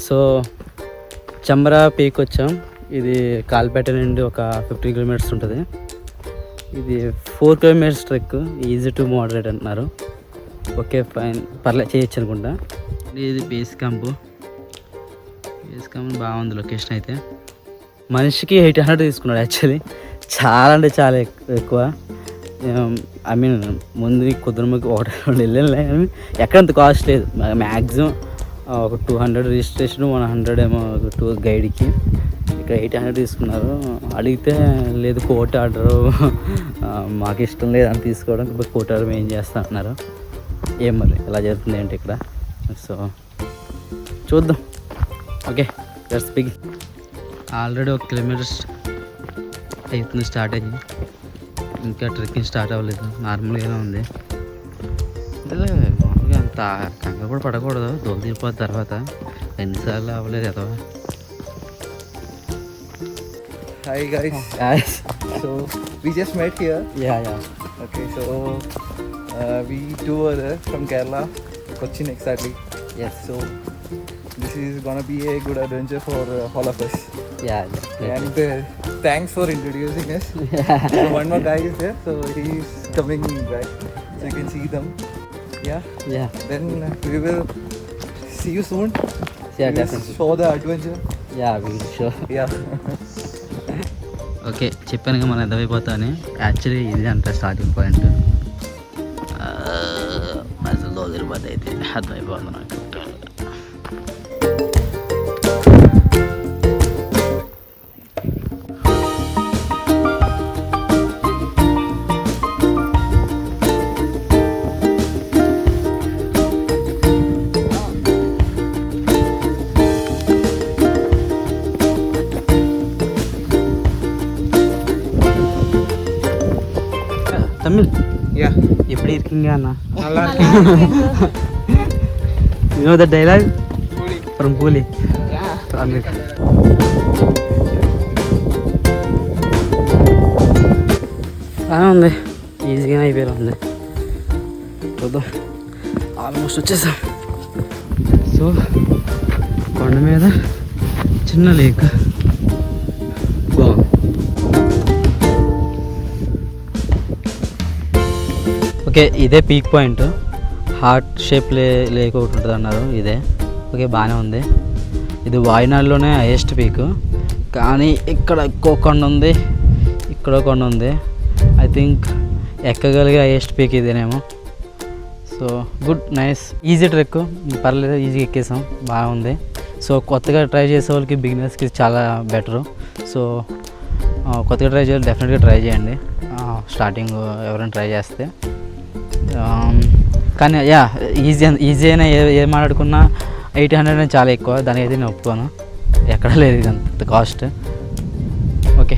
So చంబ్రా peak వచ్చాం. ఇది కాల్పేట నుండి ఒక 50 కిలోమీటర్స్ ఉంటుంది. ఇది 4 kilometres trek, easy to moderate అంటున్నారు. ఓకే ఫైన్, పర్లేదు చేయొచ్చు అనుకుంటా. ఇది బేస్ క్యాంప్ బాగుంది లొకేషన్ అయితే. మనిషికి 800 తీసుకున్నాడు యాక్చువల్లీ. చాలా అంటే చాలా ఎక్కువ. ఐ మీన్ ముందు కుదురుమకి 1-2 వెళ్ళాను కానీ ఎక్కడంత కాస్ట్ లేదు. మ్యాక్సిమం ఒక 200 రిజిస్ట్రేషన్, 100 ఏమో టూర్ గైడ్కి. ఇక్కడ 800 తీసుకున్నారు. అడిగితే లేదు కోర్ట్ ఆర్డరు, మాకు ఇష్టం లేదు అని తీసుకోవడం, కోర్ట్ ఆర్డర్ ఏం చేస్తా అంటున్నారు. ఏం మరి ఎలా జరుగుతుంది ఏంటి ఇక్కడ. సో చూద్దాం. Okay let's begin. Already 1 kilometres అవుతుంది స్టార్ట్ అయ్యి, ఇంకా ట్రెక్కింగ్ స్టార్ట్ అవ్వలేదు. నార్మల్గానే ఉంది. మామూలుగా అంత కంగారు కూడా పడకూడదు, దోలు తీరిపోద్ది తర్వాత. ఎన్నిసార్లు అవ్వలేదు కదా. Hi guys. So we just met here. Yeah. Okay, so we two were there from Kerala, Cochin exactly. Yes. So this is gonna be a good adventure for all of us. Yeah. And thanks for introducing us. So one more guy is there, so he's coming back, so you can see them. Yeah. Then we will see you soon. Yeah, we definitely. will show the adventure. Yeah, we will show. Yeah. Okay చెప్పానుగా మనం ఎదవైపోతామని. Actually ఇది అంట starting point. అసలు దోదిరిపోతే అయితే అర్థమైపోతుంది నాకు. தமிழ் எப்படி இருக்கீங்க அண்ணா? நல்லா You know the dialogue from Coolie? ఉంది, ఈజీగానే అయిపోయారు. ఉంది చూద్దాం. ఆల్మోస్ట్ వచ్చేసాం. సో కొండ మీద చిన్న లేక్ బాగుంది. ఓకే ఇదే peak point. Heart shape lake ఒకటి ఉంటుంది అన్నారు. ఇదే ఓకే బాగానే ఉంది. ఇది వాయనాడులోనే హైయెస్ట్ పీక్, కానీ ఇక్కడ ఎక్కువ కొండ ఉంది, ఇక్కడ కొండ ఉంది. ఐ థింక్ ఎక్కగలిగే హైయెస్ట్ పీక్ ఇదేనేమో. So good, nice, easy trek, పర్లేదు, ఈజీగా ఎక్కేసాం, బాగుంది. సో కొత్తగా ట్రై చేసే వాళ్ళకి, బిగినర్స్కి చాలా బెటరు. సో కొత్తగా ట్రై చేయాలి, డెఫినెట్గా ట్రై చేయండి స్టార్టింగ్ ఎవరైనా ట్రై చేస్తే. కానీ ఈజీ అయినా ఏం మాట్లాడుకున్నా 800 చాలా ఎక్కువ. దానికి అయితే నేను ఒప్పుకోను, ఎక్కడ లేదు అంత కాస్ట్. ఓకే.